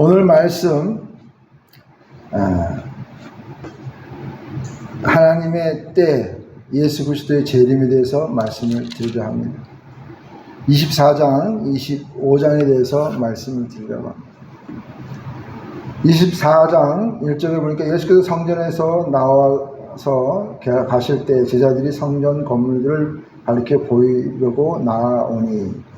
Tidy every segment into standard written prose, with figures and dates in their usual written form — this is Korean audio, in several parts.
오늘 말씀 하나님의 때 예수 그리스도의 재림에 대해서 말씀을 드리려 합니다. 24장, 25장에 대해서 말씀을 드리려고 합니다. 24장 1절에 보니까 예수께서 성전에서 나와서 가실 때 제자들이 성전 건물들을 가리켜 보이려고 나아오니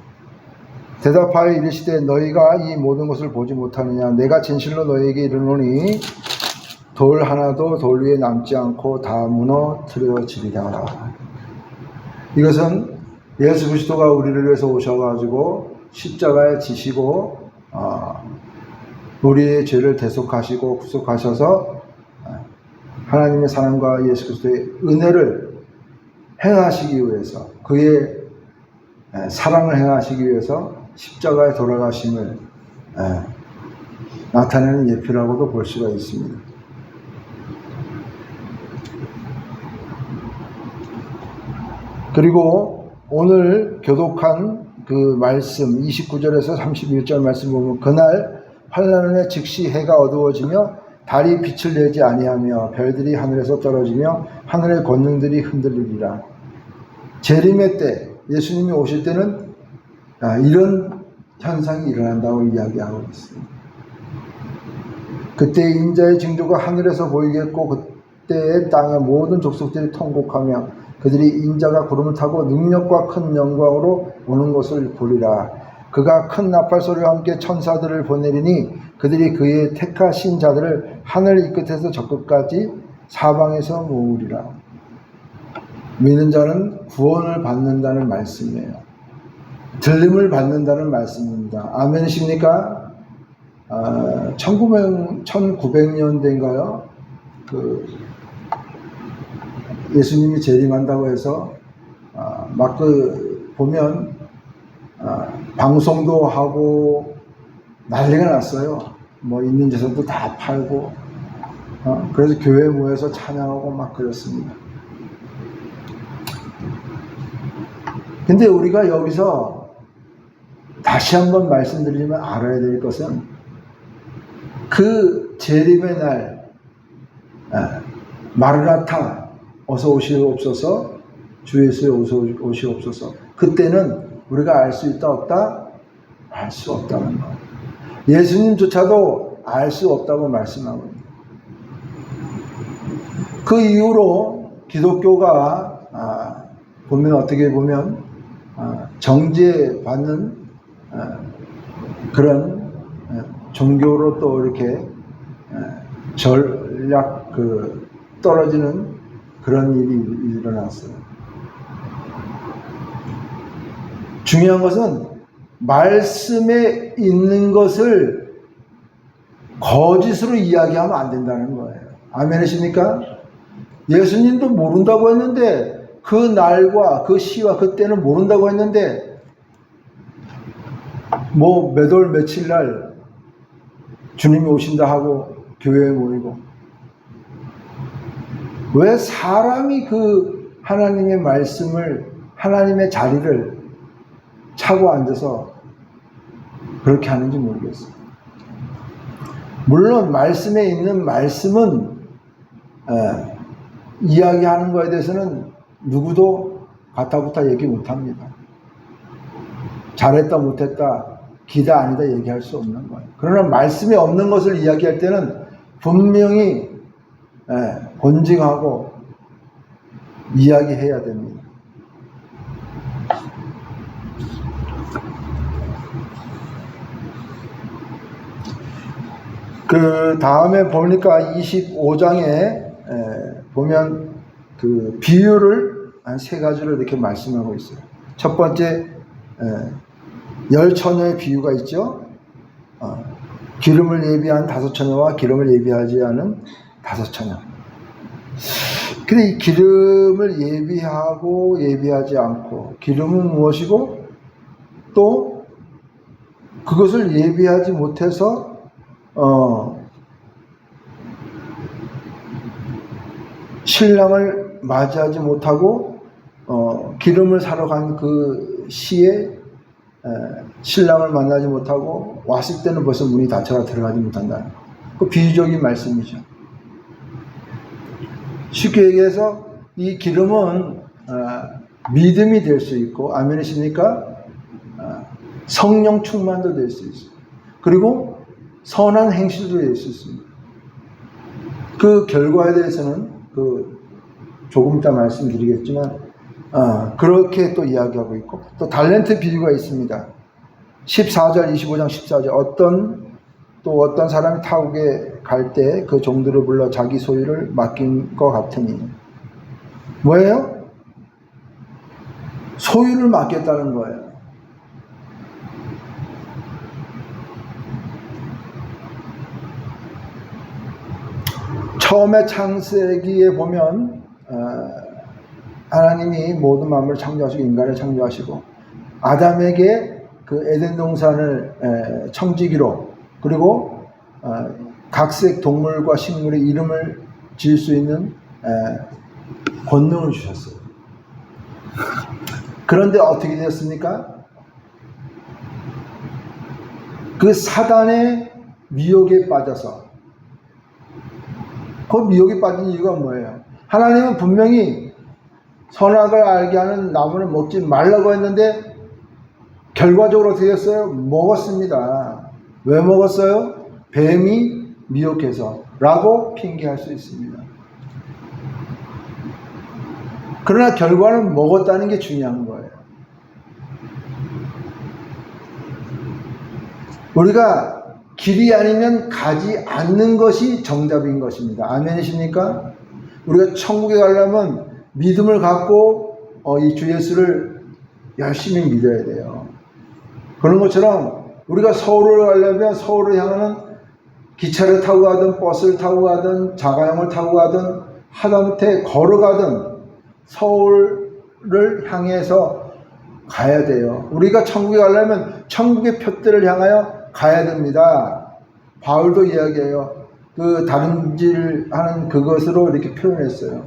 대답하여 이르시되 너희가 이 모든 것을 보지 못하느냐. 내가 진실로 너희에게 이르노니 돌 하나도 돌 위에 남지 않고 다 무너뜨려지리라. 이것은 예수 그리스도가 우리를 위해서 오셔가지고 십자가에 지시고 우리의 죄를 대속하시고 구속하셔서 하나님의 사랑과 예수 그리스도의 은혜를 행하시기 위해서, 그의 사랑을 행하시기 위해서 십자가에 돌아가심을 나타내는 예표라고도 볼 수가 있습니다. 그리고 오늘 교독한 그 말씀 29절에서 31절 말씀 보면 그날 환난의 즉시 해가 어두워지며 달이 빛을 내지 아니하며 별들이 하늘에서 떨어지며 하늘의 권능들이 흔들리리라. 재림의 때, 예수님이 오실 때는 이런 현상이 일어난다고 이야기하고 있습니다. 그때 인자의 징조가 하늘에서 보이겠고 그때의 땅의 모든 족속들이 통곡하며 그들이 인자가 구름을 타고 능력과 큰 영광으로 오는 것을 보리라. 그가 큰 나팔 소리와 함께 천사들을 보내리니 그들이 그의 택하신 자들을 하늘 이 끝에서 저 끝까지 사방에서 모으리라. 믿는 자는 구원을 받는다는 말씀이에요. 들림을 받는다는 말씀입니다. 아멘이십니까? 1900년대인가요? 예수님이 재림한다고 해서 막 보면 방송도 하고 난리가 났어요. 뭐 있는 재산도 다 팔고 그래서 교회에 모여서 찬양하고 막 그랬습니다. 근데 우리가 여기서 다시 한번 말씀드리면 알아야 될 것은 그 재림의 날 마르나타 어서 오시옵소서, 주 예수여 어서 오시옵소서. 그때는 우리가 알 수 있다 없다? 알 수 없다는 것. 예수님조차도 알 수 없다고 말씀하고 있습니다. 그 이후로 기독교가 보면 어떻게 보면 정죄받는 그런 종교로 또 이렇게 전략 떨어지는 그런 일이 일어났어요. 중요한 것은 말씀에 있는 것을 거짓으로 이야기하면 안 된다는 거예요. 아멘이십니까? 예수님도 모른다고 했는데 그 날과 그 시와 그때는 모른다고 했는데 뭐 몇 월 며칠 날 주님이 오신다 하고 교회에 모이고, 왜 사람이 그 하나님의 말씀을, 하나님의 자리를 차고 앉아서 그렇게 하는지 모르겠어요. 물론 말씀에 있는 말씀은 이야기하는 거에 대해서는 누구도 가타부타 얘기 못합니다. 잘했다 못했다 기다 아니다 얘기할 수 없는 거예요. 그러나 말씀에 없는 것을 이야기할 때는 분명히 권징하고 이야기해야 됩니다. 그 다음에 보니까 25장에 보면 그 비유를 한 3가지로 이렇게 말씀하고 있어요. 첫 번째 열 처녀의 비유가 있죠. 기름을 예비한 5처녀와 기름을 예비하지 않은 5처녀. 근데 이 기름을 예비하고 예비하지 않고, 기름은 무엇이고 또 그것을 예비하지 못해서 신랑을 맞이하지 못하고 기름을 사러 간 그 시에 신랑을 만나지 못하고 왔을 때는 벌써 문이 닫혀가 들어가지 못한다는 그 비유적인 말씀이죠. 쉽게 얘기해서 이 기름은 믿음이 될 수 있고, 아멘이십니까? 성령 충만도 될 수 있어요. 그리고 선한 행실도 될 수 있습니다. 그 결과에 대해서는 조금 이따 말씀드리겠지만 그렇게 또 이야기하고 있고, 또 달란트 비유가 있습니다. 14절 25장 14절 어떤 사람이 타국에 갈 때 그 종들을 불러 자기 소유를 맡긴 것 같으니, 뭐예요? 소유를 맡겼다는 거예요. 처음에 창세기에 보면 하나님이 모든 만물을 창조하시고 인간을 창조하시고 아담에게 그 에덴 동산을 청지기로, 그리고 각색 동물과 식물의 이름을 지을 수 있는 권능을 주셨어요. 그런데 어떻게 되었습니까? 그 사단의 미혹에 빠져서, 그 미혹에 빠진 이유가 뭐예요? 하나님은 분명히 선악을 알게 하는 나무는 먹지 말라고 했는데 결과적으로 어떻게 됐어요? 먹었습니다. 왜 먹었어요? 뱀이 미혹해서 라고 핑계할 수 있습니다. 그러나 결과는 먹었다는 게 중요한 거예요. 우리가 길이 아니면 가지 않는 것이 정답인 것입니다. 아멘이십니까? 우리가 천국에 가려면 믿음을 갖고 이 주 예수를 열심히 믿어야 돼요. 그런 것처럼 우리가 서울을 가려면 서울을 향하는 기차를 타고 가든 버스를 타고 가든 자가용을 타고 가든 하다못해 걸어가든 서울을 향해서 가야 돼요. 우리가 천국에 가려면 천국의 표대를 향하여 가야 됩니다. 바울도 이야기해요. 그 다름질하는 그것으로 이렇게 표현했어요.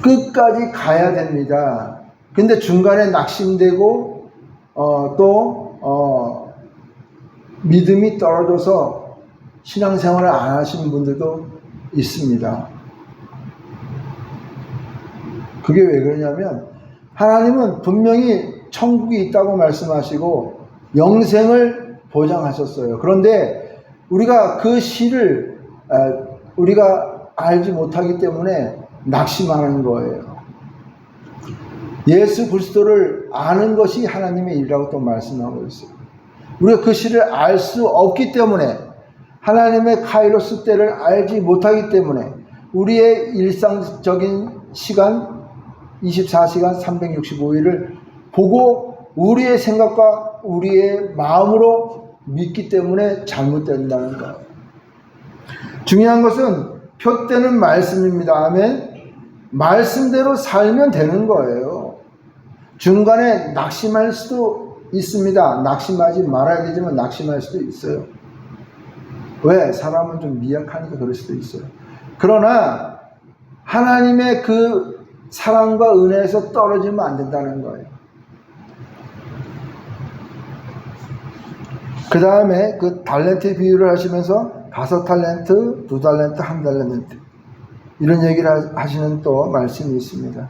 끝까지 가야 됩니다. 근데 중간에 낙심되고 또 믿음이 떨어져서 신앙생활을 안 하시는 분들도 있습니다. 그게 왜 그러냐면 하나님은 분명히 천국이 있다고 말씀하시고 영생을 보장하셨어요. 그런데 우리가 그 실을 우리가 알지 못하기 때문에 낙심하는 거예요. 예수 그리스도를 아는 것이 하나님의 일이라고 또 말씀하고 있어요. 우리가 그 실을 알 수 없기 때문에, 하나님의 카이로스 때를 알지 못하기 때문에 우리의 일상적인 시간 24시간 365일을 보고 우리의 생각과 우리의 마음으로 믿기 때문에 잘못된다는 거예요. 중요한 것은 표대는 말씀입니다. 아멘. 말씀대로 살면 되는 거예요. 중간에 낙심할 수도 있습니다. 낙심하지 말아야 되지만 낙심할 수도 있어요. 왜? 사람은 좀 미약하니까 그럴 수도 있어요. 그러나 하나님의 그 사랑과 은혜에서 떨어지면 안 된다는 거예요. 그 다음에 그 달란트 비유를 하시면서 5달란트, 2달란트, 1달란트 이런 얘기를 하시는 또 말씀이 있습니다.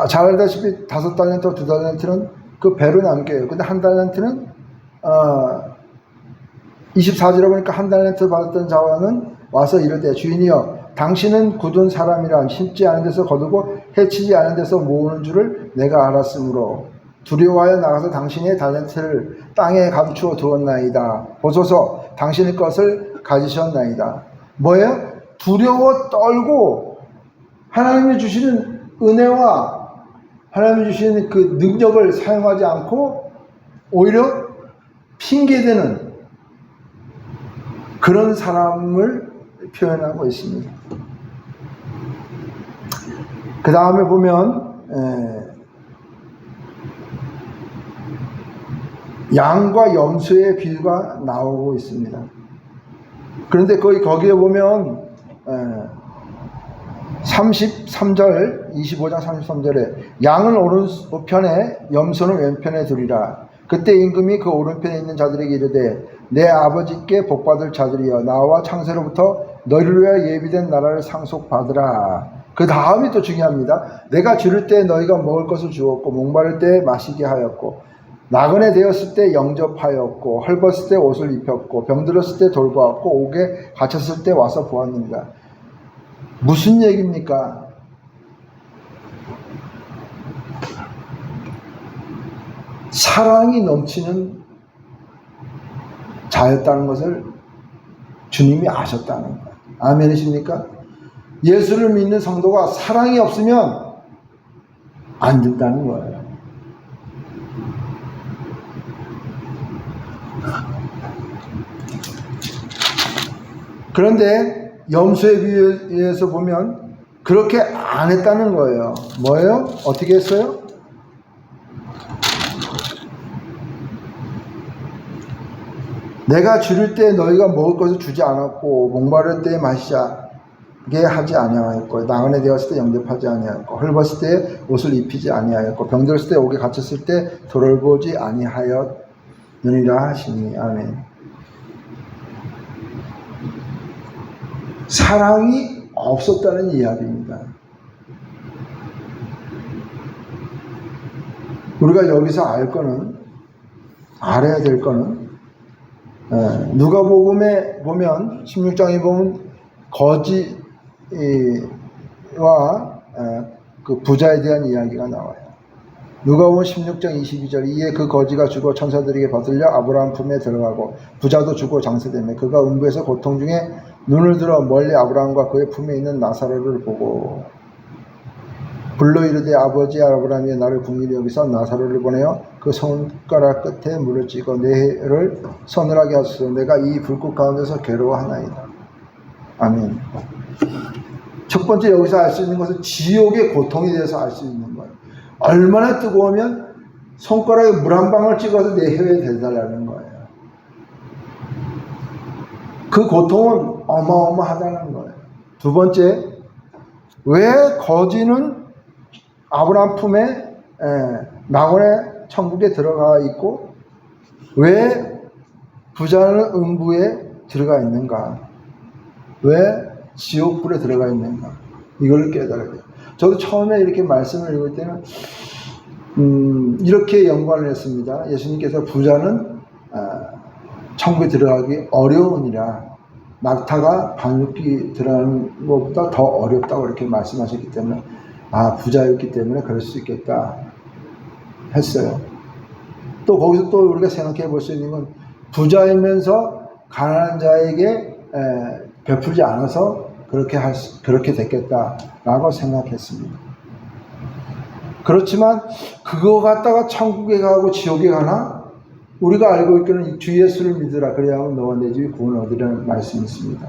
잘 알다시피 5달란트, 2달란트는 그 배로 남겨요. 근데 1달란트는 24절에 보니까 1달란트 받았던 자와는 와서 이르되 주인이여 당신은 굳은 사람이라 심지 않은 데서 거두고 해치지 않은 데서 모으는 줄을 내가 알았으므로 두려워하여 나가서 당신의 달란트를 땅에 감추어 두었나이다. 보소서 당신의 것을 가지셨나이다. 뭐예요? 두려워 떨고 하나님이 주시는 은혜와 하나님이 주시는 그 능력을 사용하지 않고 오히려 핑계대는 그런 사람을 표현하고 있습니다. 그 다음에 보면 양과 염소의 비유가 나오고 있습니다. 그런데 거기에 보면 33절 25장 33절에 양은 오른편에 염소는 왼편에 두리라. 그때 임금이 그 오른편에 있는 자들에게 이르되 내 아버지께 복받을 자들이여 나와 창세로부터 너희를 위하여 예비된 나라를 상속받으라. 그 다음이 또 중요합니다. 내가 주를 때 너희가 먹을 것을 주었고 목마를 때 마시게 하였고 나그네 되었을 때 영접하였고 헐벗을 때 옷을 입혔고 병들었을 때 돌보았고 옥에 갇혔을 때 와서 보았느니라. 무슨 얘기입니까? 사랑이 넘치는 자였다는 것을 주님이 아셨다는 거예요. 아멘이십니까? 예수를 믿는 성도가 사랑이 없으면 안 된다는 거예요. 그런데 염소에 비해서 보면 그렇게 안 했다는 거예요. 뭐예요? 어떻게 했어요? 내가 줄일 때 너희가 먹을 것을 주지 않았고 목마를 때 마시게 하지 아니하였고 나그네 되었을 때 영접하지 아니하였고 헐벗을 때 옷을 입히지 아니하였고 병들었을 때 옥에 갇혔을 때 돌보지 아니하였느니라 하시니. 아멘. 사랑이 없었다는 이야기입니다. 우리가 여기서 알아야 될 거는 누가복음에 보면 16장에 보면 거지와 그 부자에 대한 이야기가 나와요. 누가복음 16장 22절 이에 그 거지가 죽어 천사들에게 받들려 아브라함 품에 들어가고 부자도 죽어 장사되며 그가 음부에서 고통 중에 눈을 들어 멀리 아브라함과 그의 품에 있는 나사로를 보고 불러 이르되 아버지 아브라함이 나를 긍휼히 여기서 나사로를 보내어 그 손가락 끝에 물을 찌고 내 혀를 서늘하게 하소서. 내가 이 불꽃 가운데서 괴로워하나이다. 아멘. 첫 번째 여기서 알 수 있는 것은 지옥의 고통에 대해서 알 수 있는 거예요. 얼마나 뜨거우면 손가락에 물 한 방울 찍어서 내 혀에 대달라는 거예요. 그 고통은 어마어마하다는 거예요. 두 번째, 왜 거지는 아브라함 품에 나그네 천국에 들어가 있고 왜 부자는 음부에 들어가 있는가? 왜 지옥불에 들어가 있는가? 이걸 깨달아야 돼요. 저도 처음에 이렇게 말씀을 읽을 때는 이렇게 연관을 했습니다. 예수님께서 부자는 천국에 들어가기 어려우니라 낙타가 방귀 들어가는 것보다 더 어렵다고 이렇게 말씀하셨기 때문에 부자였기 때문에 그럴 수 있겠다 했어요. 또 거기서 또 우리가 생각해 볼 수 있는 건 부자이면서 가난한 자에게 베풀지 않아서 그렇게 됐겠다라고 생각했습니다. 그렇지만 그거 갖다가 천국에 가고 지옥에 가나? 우리가 알고 있기는 주 예수를 믿으라 그래야 하면 너와 내 집이 구원 얻으리라는 말씀이 있습니다.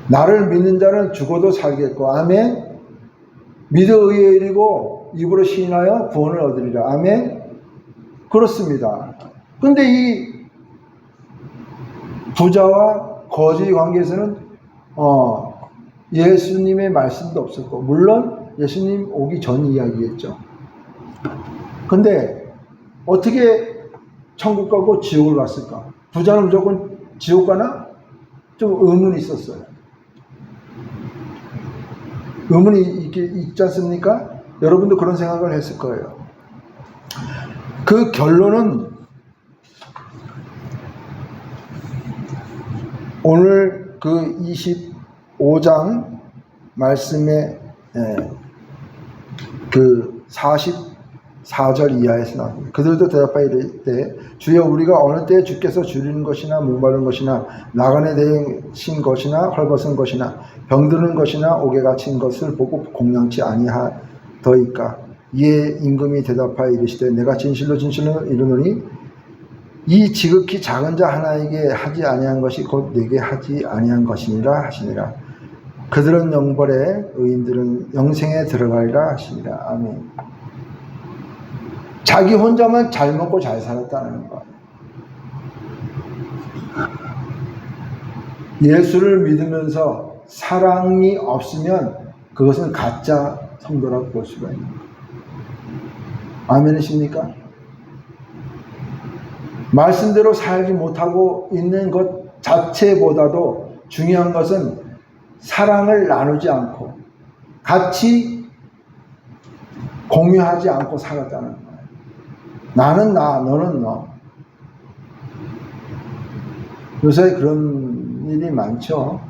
나를 믿는 자는 죽어도 살겠고 아멘. 믿어 의에 이르고 입으로 시인하여 구원을 얻으리라. 아멘. 그렇습니다. 근데 이 부자와 거지 관계에서는 예수님의 말씀도 없었고 물론 예수님 오기 전 이야기겠죠. 근데 어떻게 천국 가고 지옥을 갔을까? 부자는 무조건 지옥 가나? 좀 의문이 있었어요. 의문이 있지 않습니까? 여러분도 그런 생각을 했을 거예요. 그 결론은 오늘 그 25장 말씀에 그 44절 이하에서 나옵니다. 그들도 대답하여 이르되 주여 우리가 어느 때에 주께서 줄이는 것이나 목마른 것이나 나그네 되신 것이나 헐벗은 것이나 병드는 것이나 옥에 갇힌 것을 보고 공양치 아니하더이까. 이에 임금이 대답하여 이르시되 내가 진실로 진실로 이르노니 이 지극히 작은 자 하나에게 하지 아니한 것이 곧 내게 하지 아니한 것이니라 하시니라. 그들은 영벌에 의인들은 영생에 들어가리라 하시니라. 아멘. 자기 혼자만 잘 먹고 잘 살았다는 것. 예수를 믿으면서 사랑이 없으면 그것은 가짜 성도라고 볼 수가 있는 거예요. 아멘이십니까? 말씀대로 살지 못하고 있는 것 자체보다도 중요한 것은 사랑을 나누지 않고 같이 공유하지 않고 살았다는 거예요. 나는 나, 너는 너. 요새 그런 일이 많죠.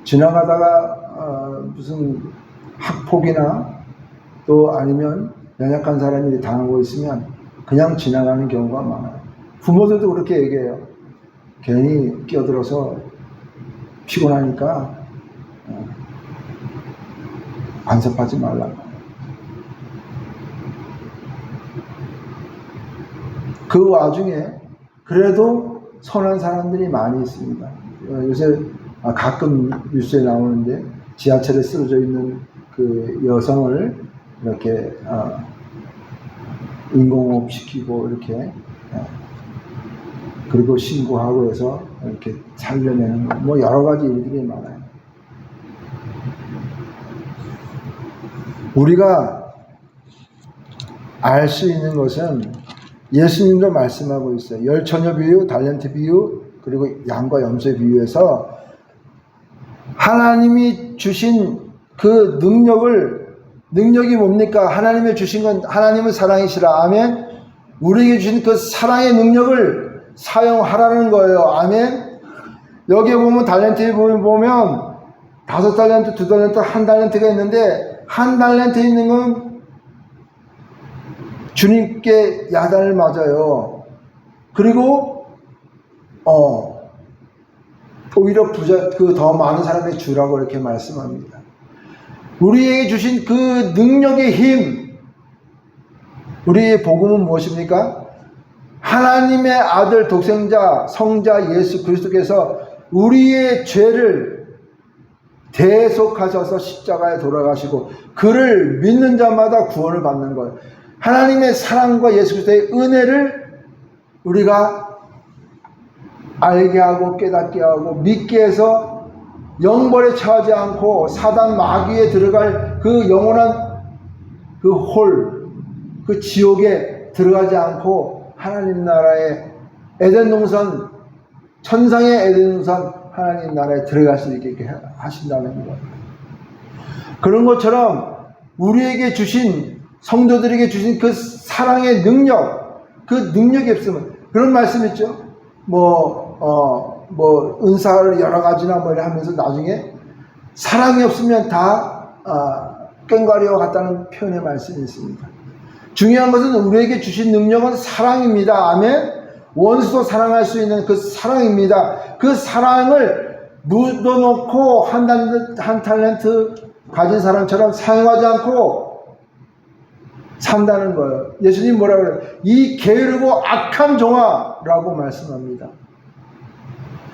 지나가다가 무슨 학폭이나 또 아니면 연약한 사람이 당하고 있으면 그냥 지나가는 경우가 많아요. 부모들도 그렇게 얘기해요. 괜히 끼어들어서 피곤하니까 간섭하지 말라고. 그 와중에 그래도 선한 사람들이 많이 있습니다. 요새 가끔 뉴스에 나오는데 지하철에 쓰러져 있는 그 여성을 이렇게 인공호흡 시키고 이렇게 그리고 신고하고 해서 이렇게 살려내는 뭐 여러 가지 일들이 많아요. 우리가 알 수 있는 것은 예수님도 말씀하고 있어요. 열처녀 비유, 달란트 비유, 그리고 양과 염소의 비유에서 하나님이 주신 그 능력이 뭡니까? 하나님이 주신 건 하나님은 사랑이시라. 아멘. 우리에게 주신 그 사랑의 능력을 사용하라는 거예요. 아멘. 여기에 보면 달란트에 보면 5달란트, 2달란트, 1달란트가 있는데 1달란트 있는 건 주님께 야단을 맞아요. 그리고 오히려 더 많은 사람에게 주라고 이렇게 말씀합니다. 우리에게 주신 그 능력의 힘, 우리의 복음은 무엇입니까? 하나님의 아들 독생자 성자 예수 그리스도께서 우리의 죄를 대속하셔서 십자가에 돌아가시고 그를 믿는 자마다 구원을 받는 거예요. 하나님의 사랑과 예수 그리스도의 은혜를 우리가 알게 하고 깨닫게 하고 믿게 해서 영벌에 처하지 않고 사단 마귀에 들어갈 그 영원한 그 홀, 그 지옥에 들어가지 않고 하나님 나라의 에덴 동산, 천상의 에덴 동산 하나님 나라에 들어갈 수 있게 하신다는 거예요. 그런 것처럼 우리에게 주신 성도들에게 주신 그 사랑의 능력, 그 능력이 없으면 그런 말씀 있죠. 은사를 여러 가지나 뭐 하면서 나중에 사랑이 없으면 다 꽹과리와 같다는 표현의 말씀이 있습니다. 중요한 것은 우리에게 주신 능력은 사랑입니다. 아멘. 원수도 사랑할 수 있는 그 사랑입니다. 그 사랑을 묻어놓고 한 달란트 가진 사람처럼 사용하지 않고 산다는 거예요. 예수님 뭐라고 그래요? 이 게으르고 악한 종아라고 말씀합니다.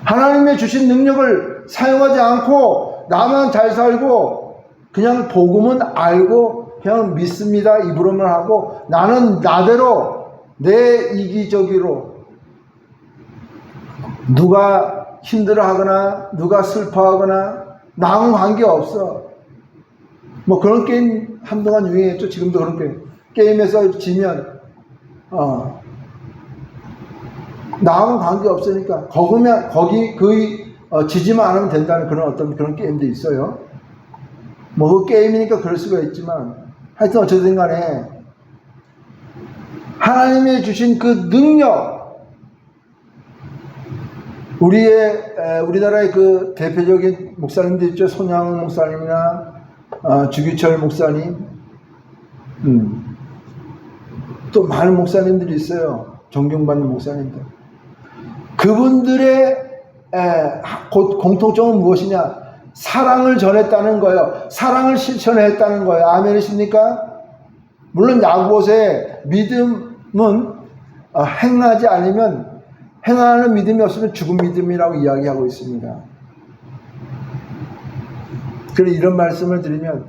하나님의 주신 능력을 사용하지 않고 나만 잘 살고 그냥 복음은 알고 그냥 믿습니다. 입으로만 하고 나는 나대로 내 이기적으로 누가 힘들어하거나 누가 슬퍼하거나 나하고는 관계없어. 뭐 그런 게임 한동안 유행했죠. 지금도 그런 게임에서 지면 나하고는 관계없으니까 지지만 않으면 된다는 그런 게임도 있어요. 뭐 그 게임이니까 그럴 수가 있지만 하여튼 어쨌든 간에 하나님이 주신 그 능력, 우리나라의 그 대표적인 목사님들 있죠. 손양훈 목사님이나 주기철 목사님, 또 많은 목사님들이 있어요. 존경받는 목사님들. 그분들의 공통점은 무엇이냐? 사랑을 전했다는 거예요. 사랑을 실천했다는 거예요. 아멘이십니까? 물론 야고보서의 믿음은 행하지 않으면, 행하는 믿음이 없으면 죽은 믿음이라고 이야기하고 있습니다. 그래서 이런 말씀을 드리면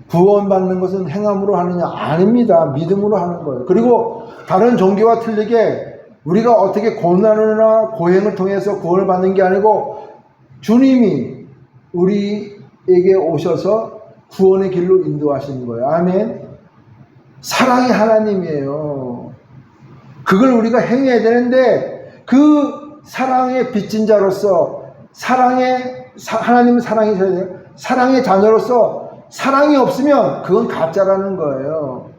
구원받는 것은 행함으로 하느냐? 아닙니다. 믿음으로 하는 거예요. 그리고 다른 종교와 틀리게 우리가 어떻게 고난이나 고행을 통해서 구원을 받는 게 아니고 주님이 우리에게 오셔서 구원의 길로 인도하시는 거예요. 아멘. 사랑이 하나님이에요. 그걸 우리가 행해야 되는데 그 사랑의 빚진 자로서 하나님은 사랑이셔야 돼요. 사랑의 자녀로서 사랑이 없으면 그건 가짜라는 거예요.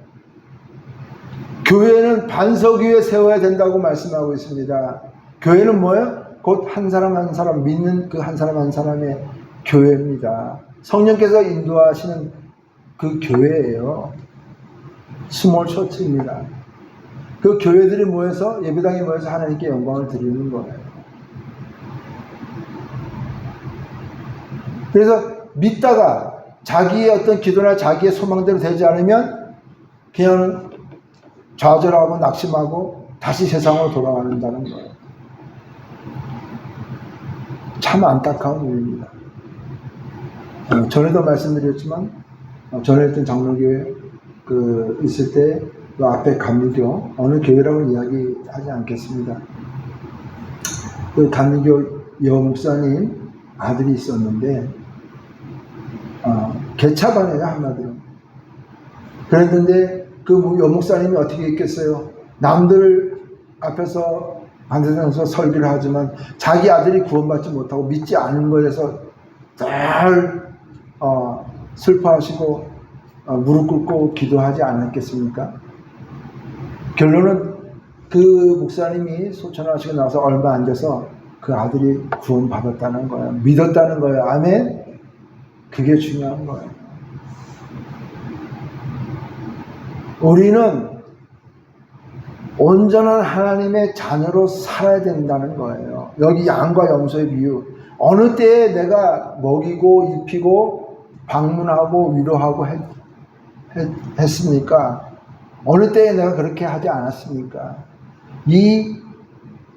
교회는 반석 위에 세워야 된다고 말씀하고 있습니다. 교회는 뭐예요? 곧 한 사람 한 사람 믿는 그 한 사람 한 사람의 교회입니다. 성령께서 인도하시는 그 교회예요. 스몰 처치입니다. 그 교회들이 모여서 예배당에 모여서 하나님께 영광을 드리는 거예요. 그래서 믿다가 자기의 어떤 기도나 자기의 소망대로 되지 않으면 그냥 좌절하고 낙심하고 다시 세상으로 돌아간다는 거예요. 참 안타까운 일입니다. 전에도 말씀드렸지만 전에 있던 장로교회 있을 때 그 앞에 감리교 어느 교회라고 이야기하지 않겠습니다. 그 감리교 여목사님 아들이 있었는데 개차반이에요 한마디로. 그랬는데 그 여목사님이 어떻게 했겠어요? 남들 앞에서 반대상에서 설교를 하지만 자기 아들이 구원받지 못하고 믿지 않은 것에서 늘 슬퍼하시고 무릎 꿇고 기도하지 않았겠습니까? 결론은 그 목사님이 소천하시고 나서 얼마 안 돼서 그 아들이 구원받았다는 거예요. 믿었다는 거예요. 아멘? 그게 중요한 거예요. 우리는 온전한 하나님의 자녀로 살아야 된다는 거예요. 여기 양과 염소의 비유. 어느 때에 내가 먹이고 입히고 방문하고 위로하고 했습니까? 어느 때에 내가 그렇게 하지 않았습니까?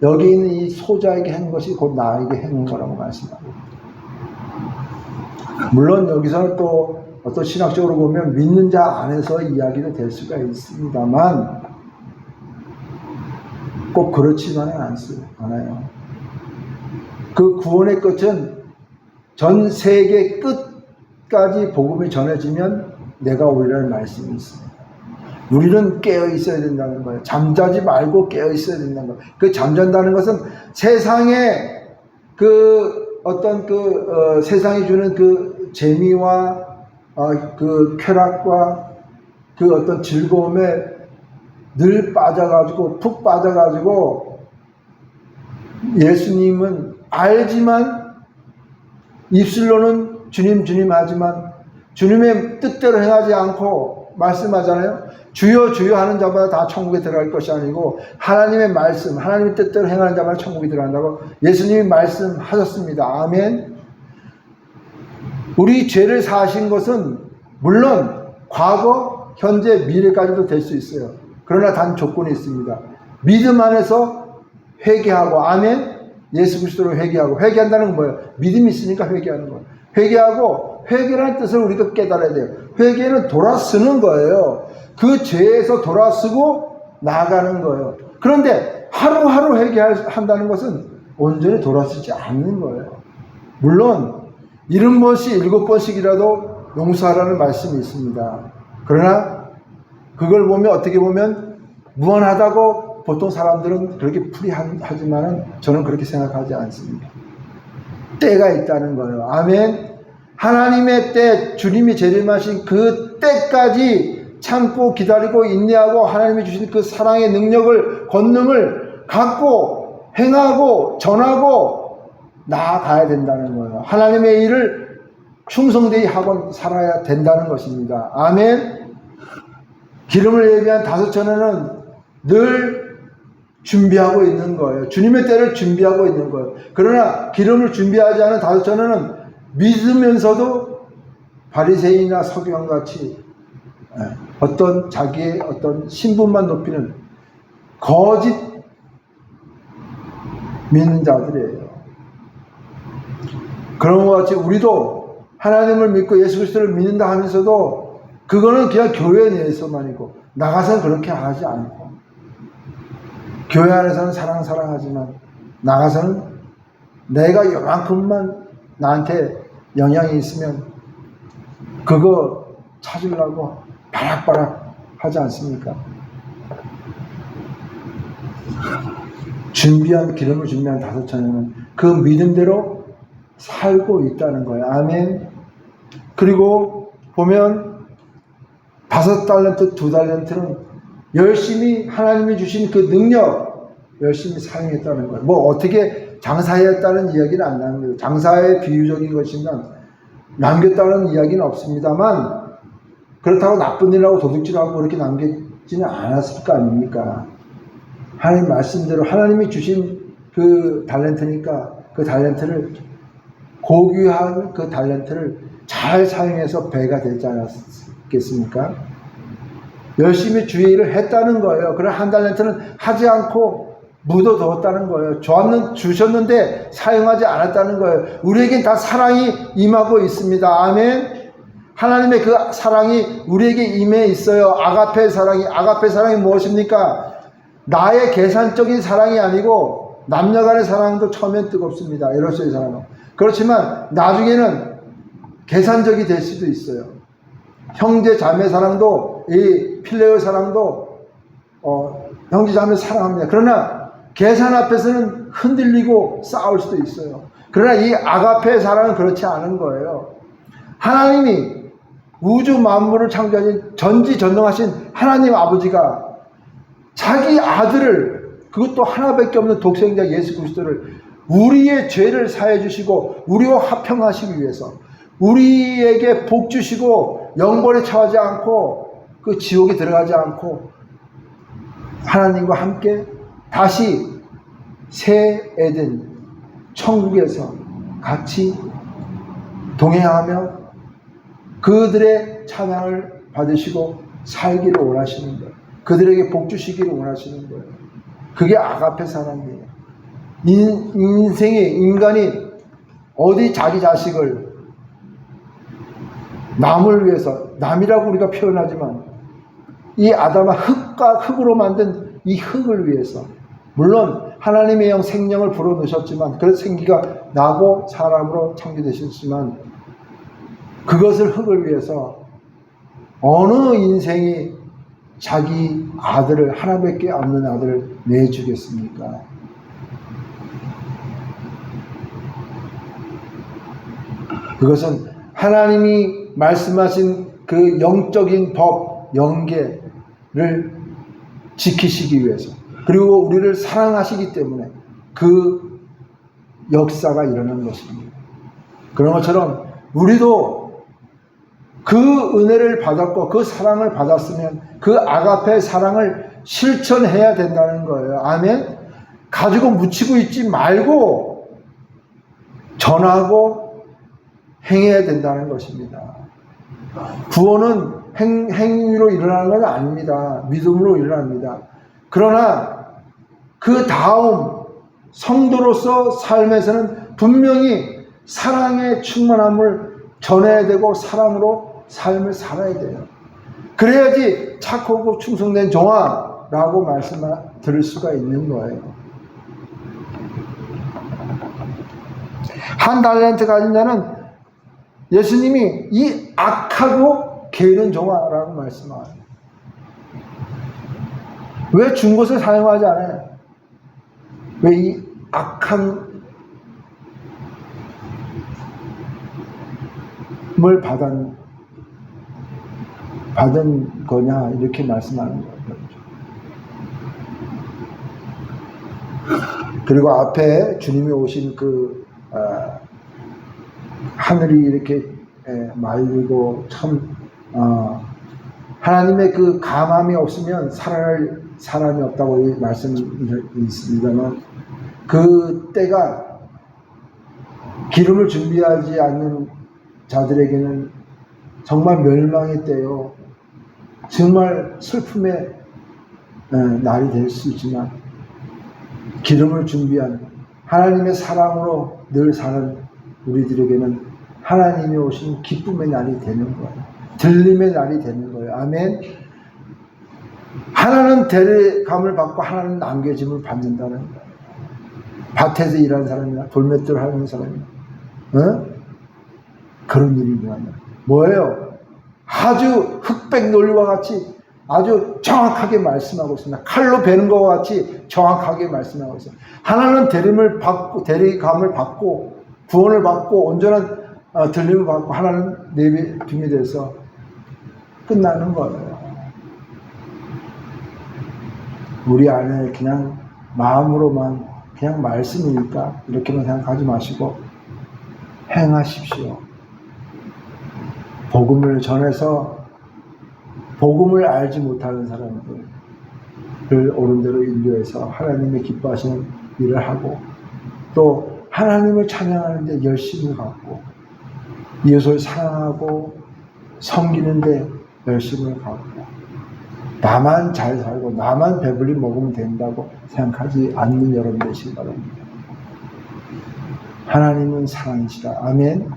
여기 있는 이 소자에게 한 것이 곧 나에게 한 거라고 말씀합니다. 물론 여기서 또 어떤 신학적으로 보면 믿는 자 안에서 이야기도 될 수가 있습니다만 꼭 그렇지만은 않아요. 그 구원의 끝은 전 세계 끝까지 복음이 전해지면 내가 오리라는 말씀이 있습니다. 우리는 깨어 있어야 된다는 거예요. 잠자지 말고 깨어 있어야 된다는 거예요. 그 잠잔다는 것은 세상에 세상이 주는 그 재미와 그 쾌락과 그 어떤 즐거움에 늘 푹 빠져가지고 예수님은 알지만 입술로는 주님 주님 하지만 주님의 뜻대로 행하지 않고 말씀하잖아요. 주여 주여 하는 자마다 다 천국에 들어갈 것이 아니고 하나님의 말씀, 하나님의 뜻대로 행하는 자마다 천국에 들어간다고 예수님이 말씀하셨습니다. 아멘. 우리 죄를 사하신 것은 물론 과거, 현재, 미래까지도 될 수 있어요. 그러나 단 조건이 있습니다. 믿음 안에서 회개하고 아멘. 예수 그리스도로 회개하고 회개한다는 건 뭐예요? 믿음이 있으니까 회개하는 거예요. 회개하고 회개라는 뜻을 우리가 깨달아야 돼요. 회개는 돌아서는 거예요. 그 죄에서 돌아서고 나아가는 거예요. 그런데 하루하루 회개한다는 것은 온전히 돌아서지 않는 거예요. 물론 70번씩 7번씩이라도 용서하라는 말씀이 있습니다. 그러나 그걸 보면 어떻게 보면 무한하다고 보통 사람들은 그렇게 풀이하지만은 저는 그렇게 생각하지 않습니다. 때가 있다는 거예요. 아멘. 하나님의 때, 주님이 재림하신 그 때까지 참고 기다리고 인내하고 하나님이 주신 그 사랑의 능력을, 권능을 갖고 행하고 전하고 나아가야 된다는 거예요. 하나님의 일을 충성되이 하고 살아야 된다는 것입니다. 아멘. 기름을 예비한 5천원은 늘 준비하고 있는 거예요. 주님의 때를 준비하고 있는 거예요. 그러나 기름을 준비하지 않은 5천원은 믿으면서도 바리새인이나 서기관같이 어떤 자기의 어떤 신분만 높이는 거짓 믿는 자들이에요. 그런 것 같이 우리도 하나님을 믿고 예수 그리스도를 믿는다 하면서도 그거는 그냥 교회 내에서만이고 나가서는 그렇게 하지 않고 교회 안에서는 사랑하지만 나가서는 내가 요만큼만 나한테 영향이 있으면 그거 찾으려고 바락바락 하지 않습니까? 기름을 준비한 5처녀는 그 믿음대로 살고 있다는 거예요. 아멘. 그리고 보면 5달란트, 2달란트는 열심히 하나님이 주신 그 능력 열심히 사용했다는 거예요. 뭐 어떻게 장사했다는 이야기는 안 나옵니다. 장사의 비유적인 것이면 남겼다는 이야기는 없습니다만, 그렇다고 나쁜 일하고 도둑질하고 그렇게 남기지는 않았을 거 아닙니까? 하나님 말씀대로 하나님이 주신 그 달란트니까 그 달란트를, 고귀한 그 달란트를 잘 사용해서 배가 되지 않았겠습니까? 열심히 주의 일을 했다는 거예요. 그런 한 달란트는 하지 않고 묻어두었다는 거예요. 주셨는데 사용하지 않았다는 거예요. 우리에겐 다 사랑이 임하고 있습니다. 아멘. 하나님의 그 사랑이 우리에게 임해 있어요. 아가페 사랑이 무엇입니까? 나의 계산적인 사랑이 아니고 남녀 간의 사랑도 처음엔 뜨겁습니다. 에로스의 사랑은. 그렇지만 나중에는 계산적이 될 수도 있어요. 형제 자매 사랑도, 이 필레오의 사랑도 형제 자매 사랑합니다. 그러나 계산 앞에서는 흔들리고 싸울 수도 있어요. 그러나 이 아가페의 사랑은 그렇지 않은 거예요. 하나님이 우주 만물을 창조하신 전지전능하신 하나님 아버지가 자기 아들을, 그것도 하나밖에 없는 독생자 예수 그리스도를 우리의 죄를 사해 주시고 우리와 화평하시기 위해서, 우리에게 복 주시고 영벌에 처하지 않고 그 지옥에 들어가지 않고 하나님과 함께 다시 새 에덴 천국에서 같이 동행하며 그들의 찬양을 받으시고 살기를 원하시는 거예요. 그들에게 복 주시기를 원하시는 거예요. 그게 아가페 사랑이에요. 인간이 어디 자기 자식을 남을 위해서, 남이라고 우리가 표현하지만 이 아담아 흙으로 만든 이 흙을 위해서, 물론 하나님의 영 생명을 불어넣으셨지만, 그래서 생기가 나고 사람으로 창조되셨지만, 그것을 흙을 위해서 어느 인생이 자기 아들을, 하나밖에 없는 아들을 내주겠습니까? 그것은 하나님이 말씀하신 그 영적인 법, 영계를 지키시기 위해서, 그리고 우리를 사랑하시기 때문에 그 역사가 일어난 것입니다. 그런 것처럼 우리도 그 은혜를 받았고 그 사랑을 받았으면 그 아가페 사랑을 실천해야 된다는 거예요. 아멘. 가지고 묻히고 있지 말고 전하고 행해야 된다는 것입니다. 구원은 행위로 일어나는 건 아닙니다. 믿음으로 일어납니다. 그러나 그 다음 성도로서 삶에서는 분명히 사랑의 충만함을 전해야 되고 사랑으로 삶을 살아야 돼요. 그래야지 착하고 충성된 종아라고 말씀을 들을 수가 있는 거예요. 한 달란트 가진 자는 예수님이 이 악하고 게으른 종아라고 말씀하세요. 왜 준 것을 사용하지 않아요? 왜 이 악한 뭘 받은 거냐, 이렇게 말씀하는 거예요. 그리고 앞에 주님이 오신 그 하늘이 이렇게 맑고 참 하나님의 그 감함이 없으면 살아날 사람이 없다고 말씀이 있습니다만, 그 때가 기름을 준비하지 않는 자들에게는 정말 멸망의 때요, 정말 슬픔의 날이 될 수 있지만, 기름을 준비한 하나님의 사랑으로 늘 사는 우리들에게는 하나님이 오신 기쁨의 날이 되는 거예요. 들림의 날이 되는 거예요. 아멘. 하나는 데려감을 받고 하나는 남겨짐을 받는다는 거예요. 밭에서 일하는 사람이나 돌맷돌 하는 사람이나 그런 일이 일어나요. 뭐예요? 아주 흑백 논리와 같이 아주 정확하게 말씀하고 있습니다. 칼로 베는 것과 같이 정확하게 말씀하고 있어요. 하나는 대리감을 받고 구원을 받고 온전한 들림을 받고, 하나는 내비둠이 돼서 끝나는 거예요. 우리 안에 그냥 마음으로만 그냥 말씀이니까 이렇게만 생각하지 마시고 행하십시오. 복음을 전해서 복음을 알지 못하는 사람들을 옳은 대로 인도해서 하나님의 기뻐하시는 일을 하고, 또 하나님을 찬양하는 데 열심을 갖고 이웃을 사랑하고 섬기는 데 열심을 갖고, 나만 잘 살고 나만 배불리 먹으면 된다고 생각하지 않는 여러분 되시기 바랍니다. 하나님은 사랑이시라. 아멘.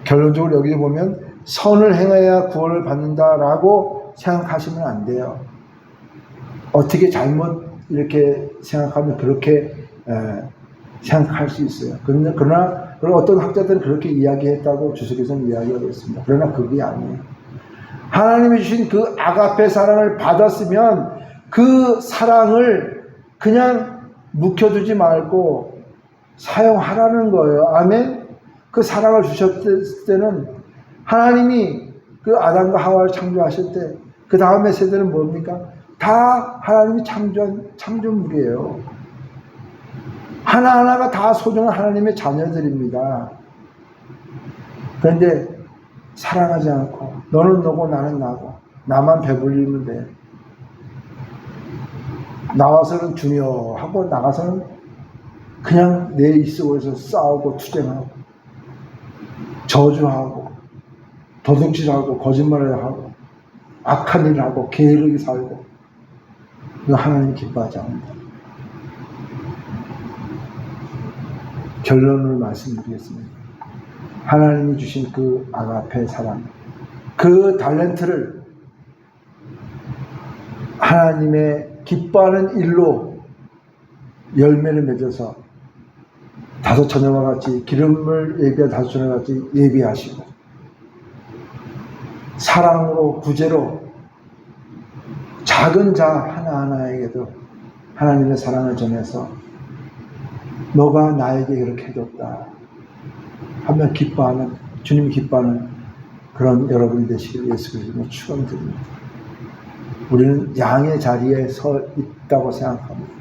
결론적으로 여기 보면 선을 행해야 구원을 받는다라고 생각하시면 안 돼요. 어떻게 잘못 이렇게 생각하면 그렇게 생각할 수 있어요. 그러나 어떤 학자들은 그렇게 이야기했다고 주석에서는 이야기하고 있습니다. 그러나 그게 아니에요. 하나님이 주신 그 아가페 사랑을 받았으면 그 사랑을 그냥 묵혀두지 말고 사용하라는 거예요. 아멘. 그 사랑을 주셨을 때는 하나님이 그 아담과 하와를 창조하실 때 그 다음의 세대는 뭡니까? 다 하나님이 창조물이에요. 하나하나가 다 소중한 하나님의 자녀들입니다. 그런데 사랑하지 않고 너는 너고 나는 나고 나만 배불리면 돼. 나와서는 중요하고 나가서는 그냥 내 입 속에서 싸우고 투쟁하고 저주하고 도둑질하고 거짓말을 하고 악한 일을 하고 게으르게 살고, 이거 하나님 기뻐하지 않는다. 결론을 말씀드리겠습니다. 하나님이 주신 그 아가페 사랑, 그 달란트를 하나님의 기뻐하는 일로 열매를 맺어서 다섯 처녀와 같이 기름을 예비한 다섯 처녀와 같이 예비하시고, 사랑으로 구제로 작은 자 하나하나에게도 하나님의 사랑을 전해서 너가 나에게 그렇게 해줬다 하면 기뻐하는, 주님이 기뻐하는 그런 여러분이 되시길 예수 그리스도로 축원드립니다. 우리는 양의 자리에 서 있다고 생각합니다.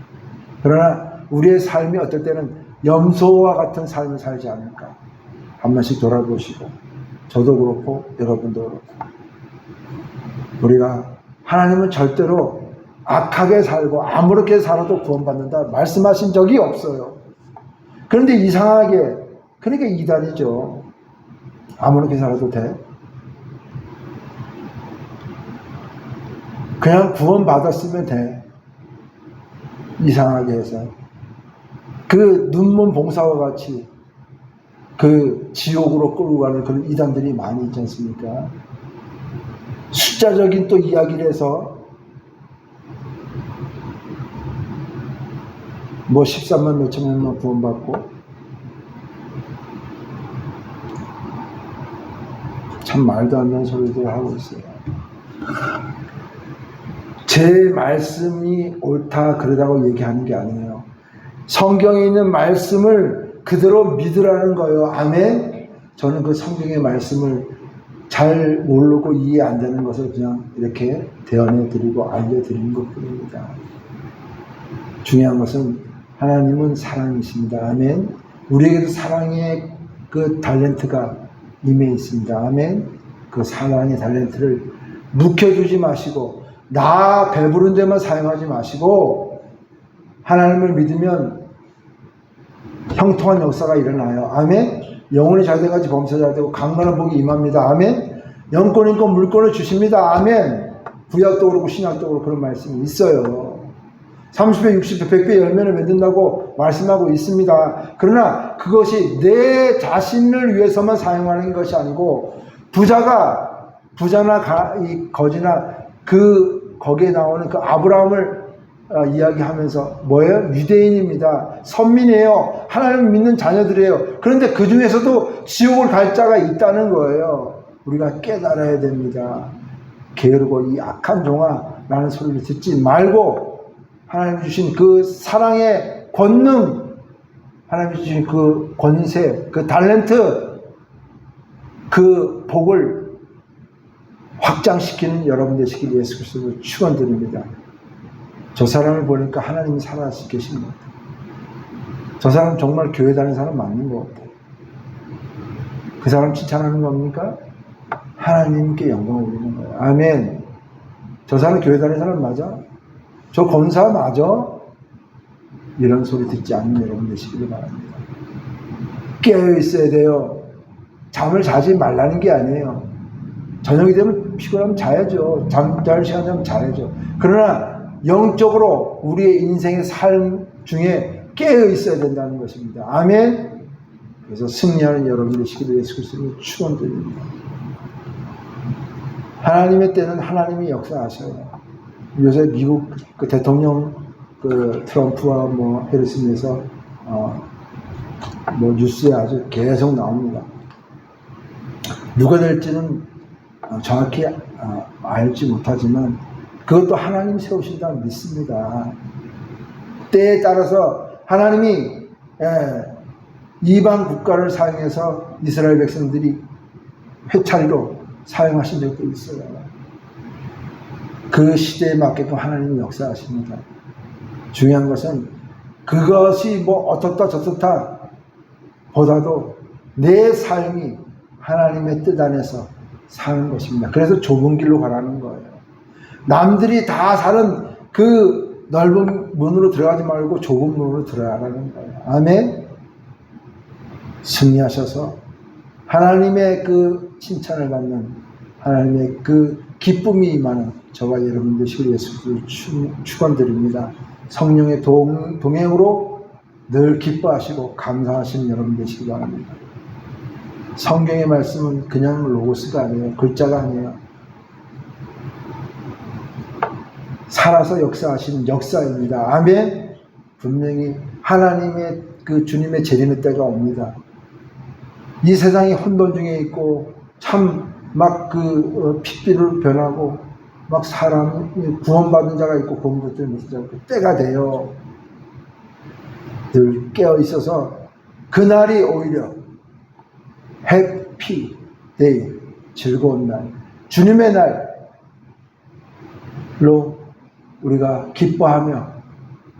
그러나 우리의 삶이 어떨 때는 염소와 같은 삶을 살지 않을까, 한 번씩 돌아보시고, 저도 그렇고 여러분도 그렇고, 우리가 하나님은 절대로 악하게 살고 아무렇게 살아도 구원받는다 말씀하신 적이 없어요. 그런데 이상하게, 그러니까 이단이죠. 아무렇게 살아도 돼? 그냥 구원받았으면 돼. 이상하게 해서. 그 눈먼 봉사와 같이 그 지옥으로 끌고 가는 그런 이단들이 많이 있지 않습니까? 숫자적인 또 이야기를 해서 뭐 13만 몇천 명만 구원받고, 참 말도 안 되는 소리들 하고 있어요. 제 말씀이 옳다 그러다고 얘기하는 게 아니에요. 성경에 있는 말씀을 그대로 믿으라는 거예요. 아멘. 저는 그 성경의 말씀을 잘 모르고 이해 안 되는 것을 그냥 이렇게 대언해 드리고 알려드리는 것 뿐입니다. 중요한 것은 하나님은 사랑이십니다. 아멘. 우리에게도 사랑의 그 달란트가 임해 있습니다. 아멘. 그 사랑의 달란트를 묵혀두지 마시고 나 배부른 데만 사용하지 마시고, 하나님을 믿으면 형통한 역사가 일어나요. 아멘. 영혼이 잘돼가지고 범사 잘되고 강건한 복이 임합니다. 아멘. 영권 인권 물권을 주십니다. 아멘. 구약도 그렇고 신약도 그렇고 그런 말씀이 있어요. 30배 60배 100배 열매를 맺는다고 말씀하고 있습니다. 그러나 그것이 내 자신을 위해서만 사용하는 것이 아니고, 부자나 거지나 거기에 나오는 그 아브라함을 이야기하면서 뭐예요? 유대인입니다. 선민이에요. 하나님을 믿는 자녀들이에요. 그런데 그 중에서도 지옥을 갈 자가 있다는 거예요. 우리가 깨달아야 됩니다. 게으르고 이 악한 종아라는 소리를 듣지 말고 하나님이 주신 그 사랑의 권능, 하나님이 주신 그 권세, 그 탤런트, 그 복을 확장시키는 여러분 되시길 예수 그리스도로 축원드립니다. 저 사람을 보니까 하나님이 살아계신 것 같아요. 저 사람 정말 교회 다니는 사람 맞는 것 같아요. 그 사람 칭찬하는 겁니까? 하나님께 영광을 올리는 거예요. 아멘. 저 사람 교회 다니는 사람 맞아? 저 권사 맞아? 이런 소리 듣지 않는 여러분 되시길 바랍니다. 깨어 있어야 돼요. 잠을 자지 말라는 게 아니에요. 저녁이 되면 피곤하면 자야죠. 잠 잘 시간 되면 자야죠. 그러나 영적으로 우리의 인생의 삶 중에 깨어 있어야 된다는 것입니다. 아멘. 그래서 승리하는 여러분 되시기를 예수 그리스도로 축원드립니다. 하나님의 때는 하나님이 역사하셔요. 요새 미국 그 대통령 그 트럼프와 뭐 해리슨에서 뭐 뉴스에 아주 계속 나옵니다. 누가 될지는 정확히 알지 못하지만 그것도 하나님이 세우신다 믿습니다. 때에 따라서 하나님이 이방 국가를 사용해서 이스라엘 백성들이 회차리로 사용하신 적도 있어요. 그 시대에 맞게끔 하나님이 역사하십니다. 중요한 것은 그것이 뭐 어떻다 저떻다 보다도 내 삶이 하나님의 뜻 안에서 사는 것입니다. 그래서 좁은 길로 가라는 거예요. 남들이 다 사는 그 넓은 문으로 들어가지 말고 좁은 문으로 들어가라는 거예요. 아멘. 승리하셔서 하나님의 그 칭찬을 받는 하나님의 그 기쁨이 임하는 저와 여러분 되시길 예수 그리스도로 축원드립니다. 성령의 동행으로 늘 기뻐하시고 감사하시는 여러분 되시기 바랍니다. 성경의 말씀은 그냥 로고스가 아니에요. 글자가 아니에요. 살아서 역사하시는 역사입니다. 아멘. 분명히 하나님의 그 주님의 재림의 때가 옵니다. 이 세상이 혼돈 중에 있고 참 막 그 핏비를 변하고 막 사람 구원받은 자가 있고 구원받지 못한 자가 있고 때가 돼요. 늘 깨어 있어서 그날이 오히려 해피 데이, 즐거운 날, 주님의 날로 우리가 기뻐하며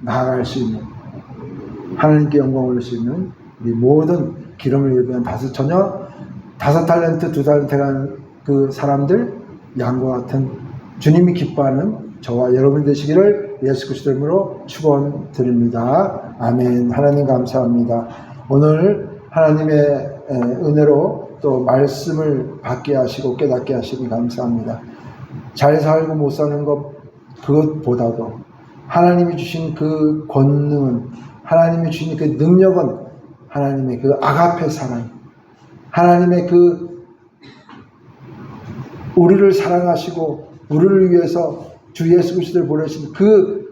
나아갈 수 있는, 하나님께 영광 올릴 수 있는 우리 모든 기름을 예비한 다섯 처녀, 5달란트, 2달란트가 그 사람들, 양과 같은 주님이 기뻐하는 저와 여러분 되시기를 예수 그리스도 이름으로 축원드립니다. 아멘. 하나님 감사합니다. 오늘 하나님의 은혜로 또 말씀을 받게 하시고 깨닫게 하시니 감사합니다. 잘 살고 못 사는 것 그것보다도 하나님이 주신 그 권능은, 하나님이 주신 그 능력은 하나님의 그 아가페 사랑, 하나님의 그 우리를 사랑하시고 우리를 위해서 주 예수 그리스도를 보내신 그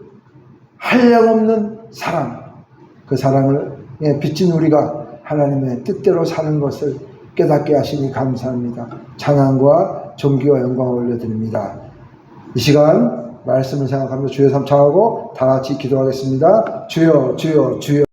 한량없는 사랑, 그 사랑을 빚진 우리가 하나님의 뜻대로 사는 것을 깨닫게 하시니 감사합니다. 찬양과 존귀와 영광을 올려드립니다. 이 시간 말씀을 생각하면서 주여 삼창하고 다 같이 기도하겠습니다. 주여 주여 주여.